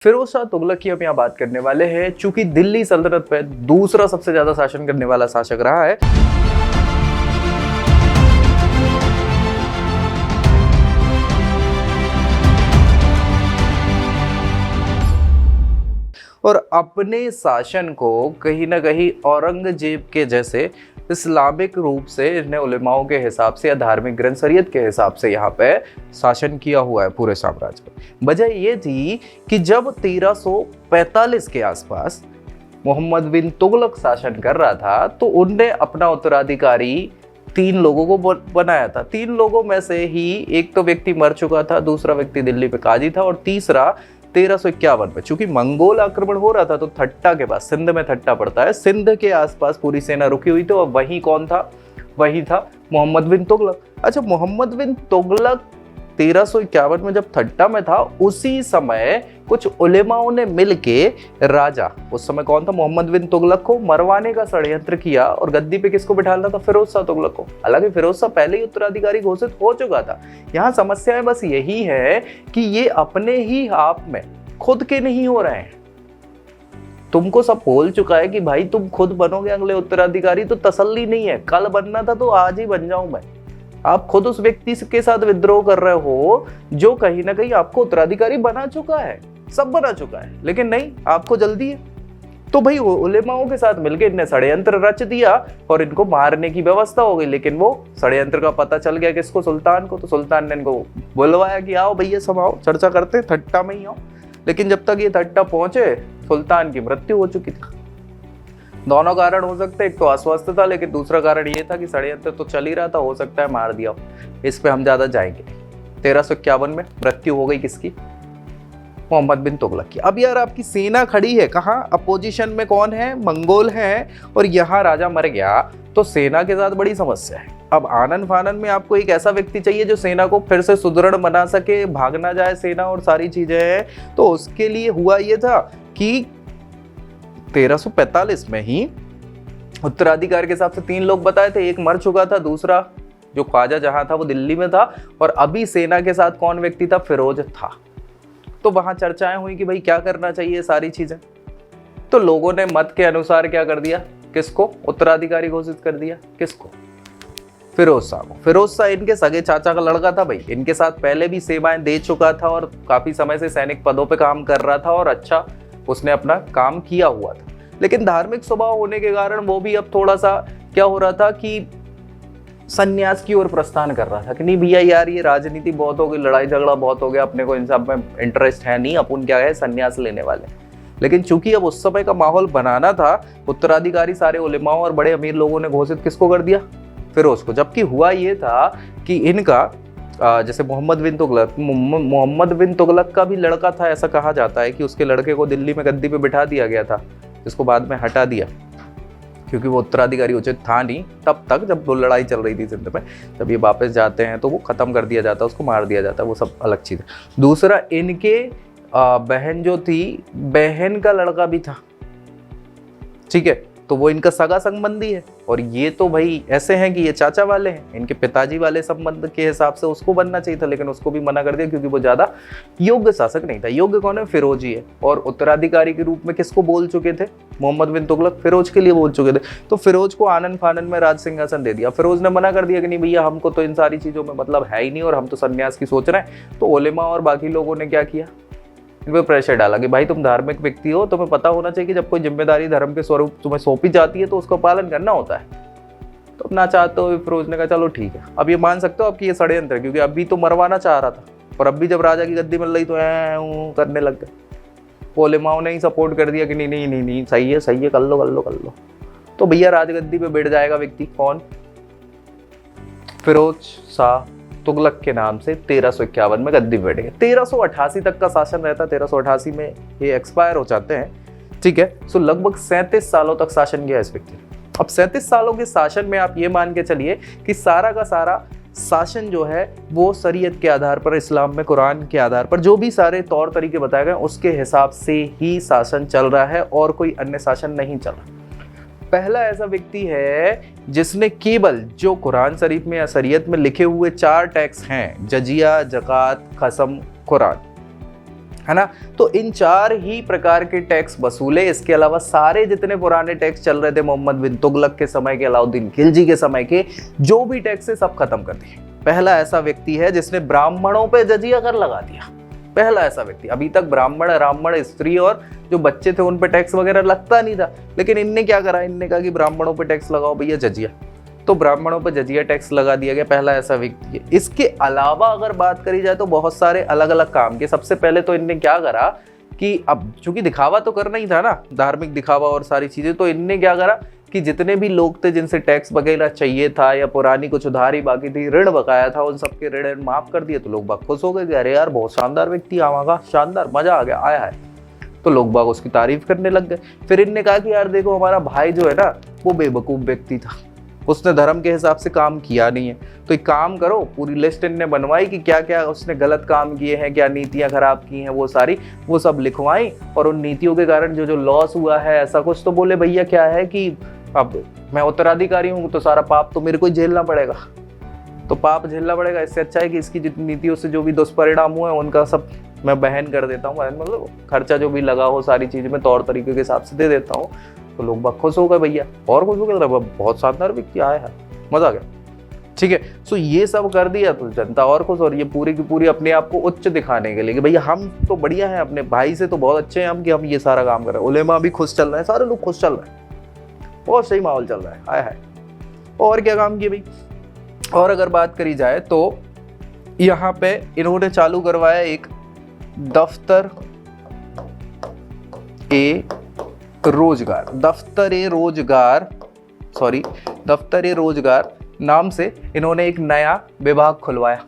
फिरोज शाह तुगलक की हम यहाँ बात करने वाले हैं, चूंकि दिल्ली सल्तनत पे दूसरा सबसे ज्यादा शासन करने वाला शासक रहा है। और अपने शासन को कहीं ना कहीं औरंगजेब के जैसे इस्लामिक रूप से इन्हें उलेमाओं के हिसाब से या धार्मिक ग्रंथ शरीयत के हिसाब से यहाँ पे शासन किया हुआ है पूरे साम्राज्य में। वजह ये थी कि जब 1345 के आसपास मोहम्मद बिन तुगलक शासन कर रहा था तो उनने अपना उत्तराधिकारी 3 लोगों को बनाया था। 3 लोगों में से ही एक तो व्यक्ति मर चुका था, दूसरा व्यक्ति दिल्ली पे काजी था और तीसरा 1351 में चूंकि मंगोल आक्रमण हो रहा था तो थट्टा के पास, सिंध में थट्टा पड़ता है, सिंध के आसपास पूरी सेना रुकी हुई थी और वही कौन था? वही था मोहम्मद बिन तुगलक। अच्छा, मोहम्मद बिन तुगलक 1351 में जब थट्टा में था उसी समय कुछ उलेमाओं ने मिलके राजा, उस समय कौन था? मोहम्मद बिन तुगलक को मरवाने का षड्यंत्र किया और गद्दी पे किसको बिठाना था? फिरोज शाह तुगलक को। हालांकि फिरोज शाह पहले ही उत्तराधिकारी घोषित हो चुका था। यहाँ समस्या बस यही है कि ये अपने ही आप में खुद के नहीं हो रहे हैं। तुमको सब बोल चुका है कि भाई तुम खुद बनोगे अगले उत्तराधिकारी, तो तसल्ली नहीं है। कल बनना था तो आज ही बन जाऊं मैं। आप खुद उस व्यक्ति के साथ विद्रोह कर रहे हो जो कहीं ना कहीं आपको उत्तराधिकारी बना चुका है, सब बना चुका है, लेकिन नहीं, आपको जल्दी है। तो भाई उलेमाओं के साथ मिलकर इनने षड्यंत्र रच दिया और इनको मारने की व्यवस्था हो गई। लेकिन वो षड्यंत्र का पता चल गया किसको? सुल्तान को। तो सुल्तान ने इनको बुलवाया कि आओ भैया सब आओ, चर्चा करते, थट्टा में ही आओ। लेकिन जब तक ये थट्टा पहुंचे सुल्तान की मृत्यु हो चुकी थी। दोनों कारण हो सकते, एक तो अस्वस्थ था, लेकिन दूसरा कारण ये था कि षड्यंत्र तो चल ही रहा था, हो सकता है मार दिया हो। इस पे हम ज्यादा जाएंगे। 1351 में मृत्यु हो गई किसकी? मोहम्मद बिन तुगलक की। अब यार आपकी सेना खड़ी है कहाँ? अपोजिशन में कौन है? मंगोल है, और यहाँ राजा मर गया तो सेना के साथ बड़ी समस्या है। अब आनन फानन में आपको एक ऐसा व्यक्ति चाहिए जो सेना को फिर से सुदृढ़ बना सके, भाग ना जाए सेना और सारी चीजें हैं। तो उसके लिए हुआ ये था कि 1345 में ही उत्तराधिकारी के हिसाब से 3 लोग बताए थे। एक मर चुका था, दूसरा जो ख्वाजा जहां था वो दिल्ली में था, और अभी सेना के साथ कौन व्यक्ति था? फिरोज था। तो वहां चर्चाएं हुई कि भाई क्या करना चाहिए, सारी चीजें। तो लोगों ने मत के अनुसार क्या कर दिया? किसको उत्तराधिकारी घोषित कर दिया? किसको? फिरोज शाह को। फिरोज शाह इनके सगे चाचा का लड़का था भाई। इनके साथ पहले भी सेवाएं दे चुका था और काफी समय से सैनिक पदों पे काम कर रहा था और अच्छा उसने अपना काम किया हुआ था। लेकिन धार्मिक स्वभाव होने के कारण वो भी अब थोड़ा सा क्या हो रहा था कि सन्यास की ओर प्रस्थान कर रहा था कि नहीं भैया यार ये राजनीति बहुत हो गई, लड़ाई झगड़ा बहुत हो गया, अपने को इन सब में इंटरेस्ट है नहीं, अपन क्या है सन्यास लेने वाले। लेकिन चूंकि अब उस समय का माहौल बनाना था, उत्तराधिकारी सारे उलेमाओं और बड़े अमीर लोगों ने घोषित किसको कर दिया? फिरोज को। जबकि हुआ ये था कि इनका जैसे मोहम्मद बिन तुगलक का भी लड़का था, ऐसा कहा जाता है कि उसके लड़के को दिल्ली में गद्दी पे बिठा दिया गया था, जिसको बाद में हटा दिया क्योंकि वो उत्तराधिकारी उचित था नहीं तब तक, जब वो लड़ाई चल रही थी सिंध में। जब ये वापस जाते हैं तो वो खत्म कर दिया जाता है, उसको मार दिया जाता है, वो सब अलग चीज़ है। दूसरा, इनके बहन जो थी, बहन का लड़का भी था, ठीक है, तो वो इनका सगा संबंधी है। और ये तो भाई ऐसे हैं कि ये चाचा वाले हैं, इनके पिताजी वाले संबंध के हिसाब से उसको बनना चाहिए था, लेकिन उसको भी मना कर दिया क्योंकि वो ज्यादा योग्य शासक नहीं था। योग्य कौन है? फिरोज ही है। और उत्तराधिकारी के रूप में किसको बोल चुके थे? मोहम्मद बिन तुगलक फिरोज के लिए बोल चुके थे। तो फिरोज को आनन फानन में राज सिंहासन दे दिया। फिरोज ने मना कर दिया कि नहीं भैया हमको तो इन सारी चीजों में मतलब है ही नहीं और हम तो सन्यास की सोच रहे हैं। तो उलेमा और बाकी लोगों ने क्या किया? इन पे प्रेशर डाला कि भाई तुम धार्मिक व्यक्ति हो, तुम्हें पता होना चाहिए कि जब कोई जिम्मेदारी धर्म के स्वरूप तुम्हें सौंपी जाती है तो उसका पालन करना होता है। तो ना चाहते हो फिरोज ने कहा चलो ठीक है। अब ये मान सकते हो आपकी ये षड्यंत्र है, क्योंकि अभी तो मरवाना चाह रहा था और अभी जब राजा की गद्दी मिल रही तो करने लग गए। उलेमाओं ने ही सपोर्ट कर दिया कि नहीं नहीं नहीं नहीं सही है, कर लो। तो भैया राजगद्दी पे बैठ जाएगा व्यक्ति कौन? फिरोज शाह तुगलक के नाम से 1351 में गद्दी बैठ गए। 1388 तक का शासन रहता, 1388 में ये एक्सपायर हो जाते हैं, ठीक है। सो लगभग 37 सालों तक शासन किया इस व्यक्ति। अब 37 सालों के शासन में आप ये मान के चलिए कि सारा का सारा शासन जो है वो शरीयत के आधार पर, इस्लाम में कुरान के आधार पर जो भी सारे तौर तरीके बताए गए उसके हिसाब से ही शासन चल रहा है और कोई अन्य शासन नहीं चल रहा। पहला ऐसा व्यक्ति है जिसने केवल जो कुरान शरीफ में या शरीयत में लिखे हुए 4 टैक्स हैं, जजिया, जकात, खसम, कुरान, है ना। तो इन 4 ही प्रकार के टैक्स वसूले। इसके अलावा सारे जितने पुराने टैक्स चल रहे थे मोहम्मद बिन तुगलक के समय के, अलाउद्दीन खिलजी के समय के, जो भी टैक्स है सब खत्म कर दिए। पहला ऐसा व्यक्ति है जिसने ब्राह्मणों पे जजिया कर लगा दिया, पहला ऐसा व्यक्ति। अभी तक ब्राह्मण, स्त्री और जो बच्चे थे उन पे टैक्स वगैरह लगता नहीं था, लेकिन इनने क्या करा, इनने कहा कि ब्राह्मणों पे टैक्स लगाओ भैया जजिया, तो ब्राह्मणों पर जजिया टैक्स लगा दिया गया। पहला ऐसा व्यक्ति है। इसके अलावा अगर बात करी जाए तो बहुत सारे अलग अलग काम के। सबसे पहले तो इनने क्या करा कि अब चूंकि दिखावा तो करना ही था ना, धार्मिक दिखावा और सारी चीजें, तो इनने क्या करा कि जितने भी लोग थे जिनसे टैक्स वगैरह चाहिए था या पुरानी कुछ उधारी बाकी थी, ऋण बकाया था, उन सबके ऋण माफ कर दिए। तो लोग बाग खुश हो गए कि अरे यार बहुत शानदार व्यक्ति आवागा, शानदार, मजा आ गया, आया है। तो लोग बाग उसकी तारीफ करने लग गए। फिर इनने कहा कि यार देखो हमारा भाई जो है ना वो बेवकूफ व्यक्ति था, उसने धर्म के हिसाब से काम किया नहीं है, तो एक काम करो, पूरी लिस्ट इनने बनवाई कि क्या क्या उसने गलत काम किए हैं, क्या नीतियां खराब की हैं, वो सब लिखवाई। और उन नीतियों के कारण जो जो लॉस हुआ है ऐसा कुछ, तो बोले भैया क्या है कि अब मैं उत्तराधिकारी हूँ तो सारा पाप तो मेरे को ही झेलना पड़ेगा, तो पाप झेलना पड़ेगा। इससे अच्छा है कि इसकी जितनी नीतियों से जो भी दुष्परिणाम हुए उनका सब मैं बहन कर देता हूँ, मतलब खर्चा जो भी लगा हो सारी चीज़ में तौर तरीके के हिसाब से दे देता हूँ। तो लोग बहुत खुश हो गए भैया, और खुश हो गए, बहुत शानदार व्यक्ति आया है, मजा आ गया, ठीक है। सो ये सब कर दिया तो जनता और खुश, और ये पूरी की पूरी अपने आप को उच्च दिखाने के लिए कि भैया हम तो बढ़िया हैं, अपने भाई से तो बहुत अच्छे हैं हम, कि हम ये सारा काम कर रहे हैं। उलेमा भी खुश चल रहे हैं, सारे लोग खुश चल रहे हैं, बहुत सही माहौल चल रहा है, आया है। और क्या काम किया भाई, और अगर बात करी जाए तो यहाँ पे इन्होंने चालू करवाया एक दफ्तर ए रोजगार नाम से इन्होंने एक नया विभाग खुलवाया।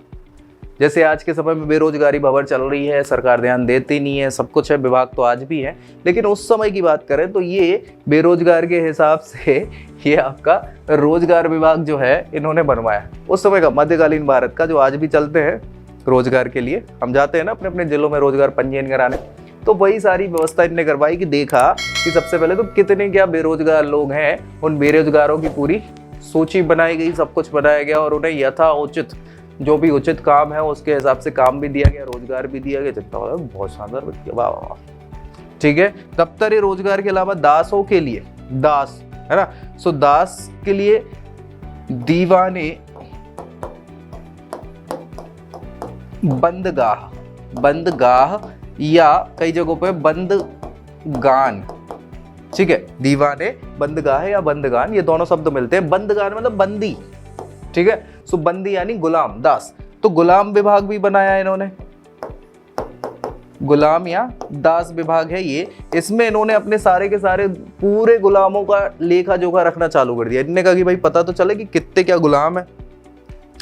जैसे आज के समय में बेरोजगारी भंवर चल रही है, सरकार ध्यान देती नहीं है, सब कुछ है, विभाग तो आज भी है, लेकिन उस समय की बात करें तो ये बेरोजगार के हिसाब से ये आपका रोजगार विभाग जो है इन्होंने बनवाया। उस समय का मध्यकालीन भारत का, जो आज भी चलते हैं रोजगार के लिए, हम जाते हैं ना अपने अपने जिलों में रोजगार पंजीयन कराने, तो वही सारी व्यवस्था इनने करवाई कि देखा कि सबसे पहले तो कितने क्या बेरोजगार लोग हैं, उन बेरोजगारों की पूरी सूची बनाई गई, सब कुछ बनाया गया, और उन्हें यथा उचित जो भी उचित काम है उसके हिसाब से काम भी दिया गया, रोजगार भी दिया गया, जितना हो बहुत शानदार व्यक्ति, वाह वाह, ठीक है। दफ्तर रोजगार के अलावा दासों के लिए, दास है ना, सो दास के लिए दीवाने बंदगाह या कई जगहों पे बंदगान, ठीक है, दीवाने बंदगाह या बंदगान, ये दोनों शब्द मिलते हैं। बंदगान मतलब बंदी, ठीक है, सो बंदी यानी गुलाम, दास। तो गुलाम विभाग भी बनाया इन्होंने, गुलाम या दास विभाग है ये। इसमें इन्होंने अपने सारे के सारे पूरे गुलामों का लेखा जोखा रखना चालू कर दिया। इन्होंने कहा कि भाई पता तो चले कि कितने क्या गुलाम है,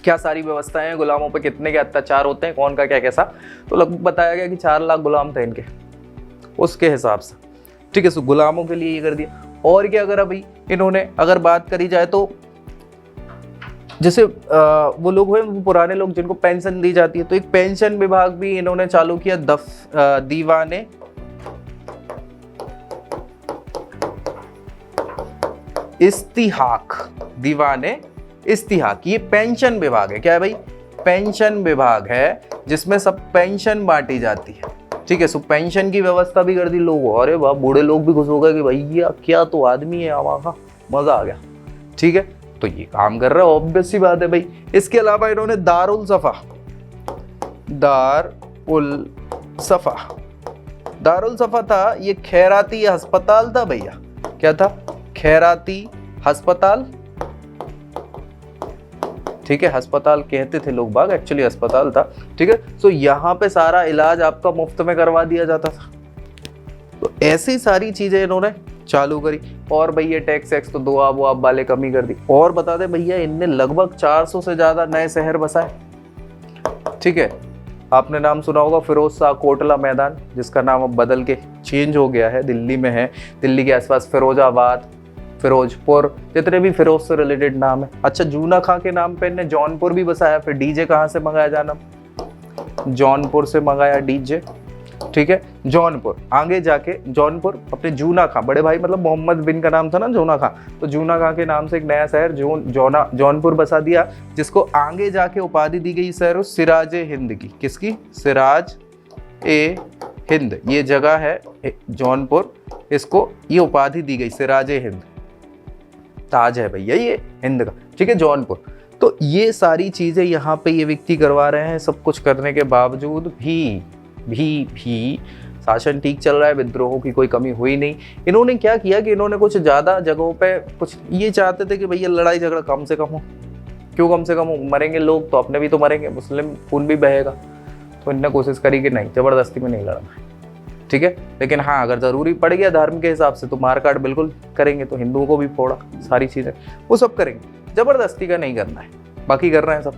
क्या सारी व्यवस्थाएं हैं, गुलामों पे कितने के अत्याचार होते हैं, कौन का क्या कैसा। तो लगभग बताया गया कि 4 लाख गुलाम थे इनके, उसके हिसाब से, ठीक है। सो गुलामों के लिए ये कर दिया। और क्या करा भाई इन्होंने, अगर बात करी जाए तो जैसे वो लोग हुए पुराने लोग जिनको पेंशन दी जाती है, तो एक पेंशन विभाग भी इन्होंने चालू किया। दीवाने इस्तिहाक, दीवाने इस्तिहाक, ये पेंशन विभाग है। क्या है भाई, पेंशन विभाग है जिसमें सब पेंशन बांटी जाती है, ठीक है। सो पेंशन की व्यवस्था भी कर दी लोगों, अरे वाह, बूढ़े लोग भी खुश हो गए कि भैया क्या तो आदमी है, आवाज़ मजा आ गया, ठीक है। तो ये काम कर रहा है, ऑब्वियस सी बात है भाई। इसके अलावा इन्होंने दारुल सफा था, ये खैराती अस्पताल था भैया। क्या था, खैराती अस्पताल, ठीक है, अस्पताल कहते थे लोग बाग, एक्चुअली अस्पताल था, ठीक है। सो यहाँ पे सारा इलाज आपका मुफ्त में करवा दिया जाता था। तो ऐसी सारी चीजें इन्होंने चालू करी। और भैया टैक्स तो 2 आब वाले कमी कर दी। और बता दे भैया, इनने लगभग 400 से ज्यादा नए शहर बसाए, ठीक है। आपने नाम सुना होगा फिरोज शाह कोटला मैदान, जिसका नाम अब बदल के चेंज हो गया है, दिल्ली में है। दिल्ली के आसपास फिरोजाबाद, फिरोजपुर, जितने भी फिरोज से रिलेटेड नाम है। अच्छा, जूना खां के नाम पे इन्हें जौनपुर भी बसाया। फिर डीजे कहाँ से मंगाया जाना, जौनपुर से मंगाया डीजे, ठीक है। जौनपुर आगे जाके, जौनपुर अपने जूना खां, बड़े भाई मतलब मोहम्मद बिन का नाम था ना जूना खां, तो जूना खां के नाम से एक नया शहर जौनपुर बसा दिया, जिसको आगे जाके उपाधि दी गई शहर सिराज ए हिंद की। किसकी, सिराज ए हिंद, ये जगह है जौनपुर, इसको ये उपाधि दी गई सिराजे हिंद, ताज है भैया ये हिंद का, ठीक है, जौनपुर। तो ये सारी चीजें यहाँ पे ये व्यक्ति करवा रहे हैं। सब कुछ करने के बावजूद भी शासन ठीक चल रहा है, विद्रोहों की कोई कमी हुई नहीं। इन्होंने क्या किया कि इन्होंने कुछ ज़्यादा जगहों पे कुछ ये चाहते थे कि भैया लड़ाई झगड़ा कम से कम हो। क्यों कम से कम हो? मरेंगे लोग तो अपने भी तो मरेंगे, मुस्लिम खून भी बहेगा। तो इन्होंने कोशिश करी कि नहीं, ज़बरदस्ती में नहीं लड़ना है, ठीक है। लेकिन हाँ, अगर ज़रूरी पड़ गया धर्म के हिसाब से तो मारकाट बिल्कुल करेंगे। तो हिंदुओं को भी फोड़ा, सारी चीज़ें वो सब करेंगे, ज़बरदस्ती का नहीं करना है, बाकी कर रहे हैं सब,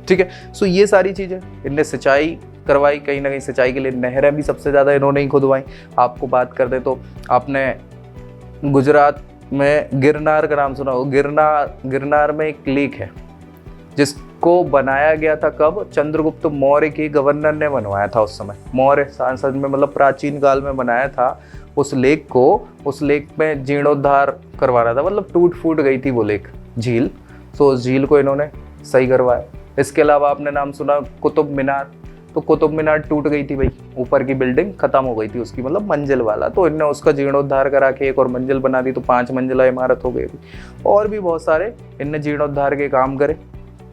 ठीक है। सो ये सारी चीज़ें इनने सिंचाई करवाई, कहीं ना कहीं सिंचाई के लिए नहरें भी सबसे ज़्यादा इन्होंने ही खुदवाई। आपको बात कर दे तो आपने गुजरात में गिरनार का नाम सुना हो। गिरनार में एक लेक है जिसको बनाया गया था कब? चंद्रगुप्त मौर्य के गवर्नर ने बनवाया था उस समय, मौर्य सांसद में, मतलब प्राचीन काल में बनाया था उस लेक को। उस लेक में जीर्णोद्धार करवाना था, मतलब टूट फूट गई थी वो लेक, झील। तो उस झील को इन्होंने सही करवाया। इसके अलावा आपने नाम सुना कुतुब मीनार। तो कुतुब मीनार टूट गई थी भाई, ऊपर की बिल्डिंग खत्म हो गई थी उसकी, मतलब मंजिल वाला। तो इनने उसका जीर्णोद्धार करा के एक और मंजिल बना दी, तो 5 मंजिला इमारत हो गई। और भी बहुत सारे इनने जीर्णोद्धार के काम करे,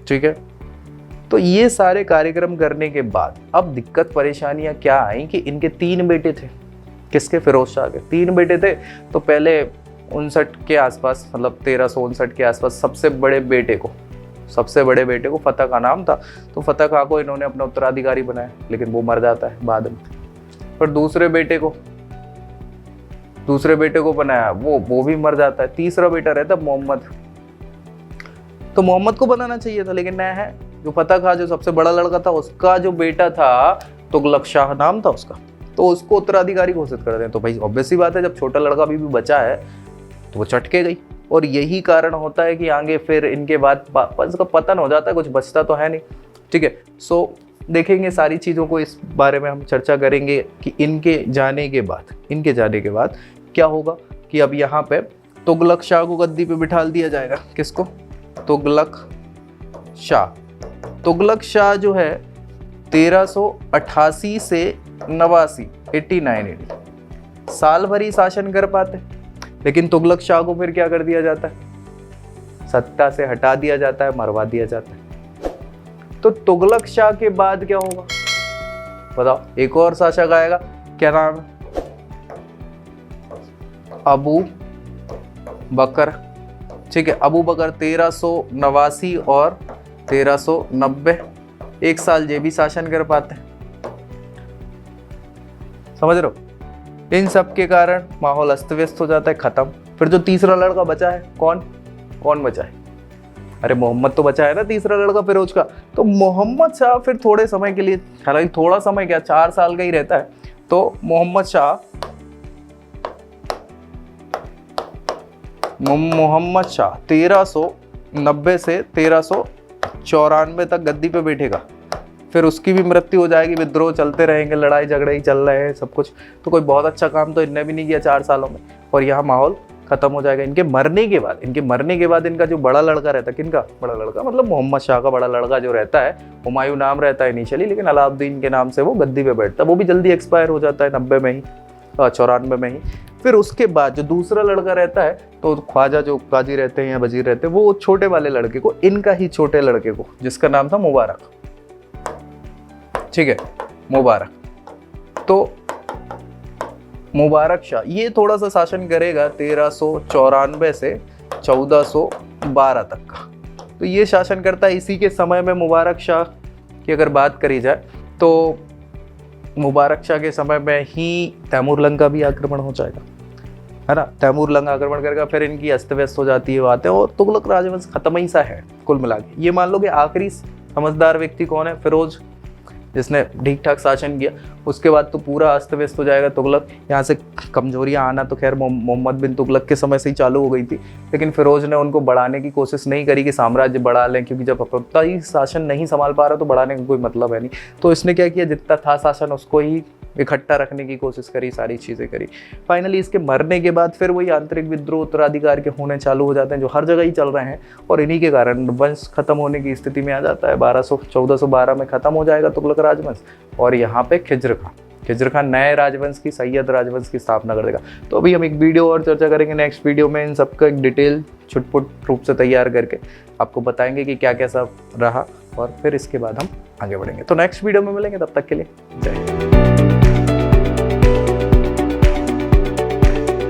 ठीक है। तो ये सारे कार्यक्रम करने के बाद अब दिक्कत परेशानियां क्या आई कि इनके 3 बेटे थे। किसके? फिरोज शाह के 3 बेटे थे। तो पहले 59 के आसपास, मतलब 1359 के आसपास सबसे बड़े बेटे को फतेह खां नाम था। तो फतेह खां को इन्होंने अपना उत्तराधिकारी बनाया, लेकिन वो मर जाता है बाद में। पर दूसरे बेटे को बनाया, वो भी मर जाता है। तीसरा बेटा रहता मोहम्मद। तो मोहम्मद को बनाना चाहिए था, लेकिन नया है जो फतेह खां, जो सबसे बड़ा लड़का था, उसका जो बेटा था तुगलक शाह नाम था उसका, तो उसको उत्तराधिकारी घोषित कर दें। तो भाई ऑब्वियस सी बात है, जब छोटा लड़का भी बचा है तो वो चटके गई। और यही कारण होता है कि आगे फिर इनके बाद इसका पतन हो जाता है, कुछ बचता तो है नहीं, ठीक है। सो देखेंगे सारी चीज़ों को, इस बारे में हम चर्चा करेंगे कि इनके जाने के बाद क्या होगा। कि अब यहाँ पे तुगलक शाह को गद्दी पे बिठा दिया जाएगा। किसको? तुगलक शाह जो है 1388 से 89 साल भर ही शासन कर पाते। लेकिन तुगलक शाह को फिर क्या कर दिया जाता है? सत्ता से हटा दिया जाता है, मरवा दिया जाता है। तो तुगलक शाह के बाद क्या होगा बताओ? एक और शासक आएगा, क्या नाम है? अबू बकर, ठीक है। अबू बकर 1389 और 1390, 1 साल ये भी शासन कर पाते हैं, समझ रहे हो। इन सब के कारण माहौल अस्त व्यस्त हो जाता है, खत्म। फिर जो तीसरा लड़का बचा है, कौन बचा है? अरे मोहम्मद तो बचा है ना, तीसरा लड़का फिरोज का। तो मोहम्मद शाह फिर थोड़े समय के लिए, हालांकि थोड़ा समय क्या, 4 साल का ही रहता है। तो मोहम्मद शाह 1390 से 1394 तक गद्दी पे बैठेगा। फिर उसकी भी मृत्यु हो जाएगी, विद्रोह चलते रहेंगे, लड़ाई झगड़े ही चल रहे हैं सब कुछ। तो कोई बहुत अच्छा काम तो इनने भी नहीं किया 4 सालों में, और यहाँ माहौल खत्म हो जाएगा। इनके मरने के बाद इनका जो बड़ा लड़का रहता है, किनका बड़ा लड़का? मतलब मोहम्मद शाह का बड़ा लड़का जो रहता है, हुमायूं नाम रहता है इनिशियली, लेकिन अलाउद्दीन के नाम से वो गद्दी पे बैठता है। वो भी जल्दी एक्सपायर हो जाता है 90 में ही, 94 में ही। फिर उसके बाद जो दूसरा लड़का रहता है, तो ख्वाजा जो काजी रहते हैं या वजीर रहते हैं, वो छोटे वाले लड़के को, इनका ही छोटे लड़के को, जिसका नाम था मुबारक, ठीक है, मुबारक। तो मुबारक शाह ये थोड़ा सा शासन करेगा 1394 से 1412 तक का। तो ये शासन करता है। इसी के समय में मुबारक शाह की अगर बात करी जाए तो मुबारक शाह के समय में ही तैमूरलंग का भी आक्रमण हो जाएगा, है ना। तैमूरलंग आक्रमण करेगा, फिर इनकी अस्त व्यस्त हो जाती है बातें, और तुगलक राजवंश खत्म ही सा है कुल मिला के। ये मान लो कि आखिरी समझदार व्यक्ति कौन है? फिरोज, जिसने ठीक ठाक शासन किया। उसके बाद तो पूरा अस्त व्यस्त हो जाएगा तुगलक। यहाँ से कमजोरियाँ आना तो खैर मोहम्मद बिन तुगलक के समय से ही चालू हो गई थी, लेकिन फिरोज ने उनको बढ़ाने की कोशिश नहीं करी कि साम्राज्य बढ़ा लें, क्योंकि जब अपना ही शासन नहीं संभाल पा रहा तो बढ़ाने का कोई मतलब है नहीं। तो इसने क्या किया, जितना था शासन उसको ही इकट्ठा रखने की कोशिश करी, सारी चीज़ें करी। फाइनली इसके मरने के बाद फिर वही आंतरिक विद्रोह उत्तराधिकार के होने चालू हो जाते हैं, जो हर जगह ही चल रहे हैं, और इन्हीं के कारण वंश खत्म होने की स्थिति में आ जाता है। 1412 में खत्म हो जाएगा तुगलक राजवंश। और यहाँ पे खिज्र खां, खिज़र खान नए राजवंश की, सैयद राजवंश की स्थापना कर देगा। तो अभी हम एक वीडियो और चर्चा करेंगे नेक्स्ट वीडियो में, इन सबका एक डिटेल छुटपुट रूप से तैयार करके आपको बताएंगे कि क्या क्या सब रहा, और फिर इसके बाद हम आगे बढ़ेंगे। तो नेक्स्ट वीडियो में मिलेंगे, तब तक के लिए जय हिंद।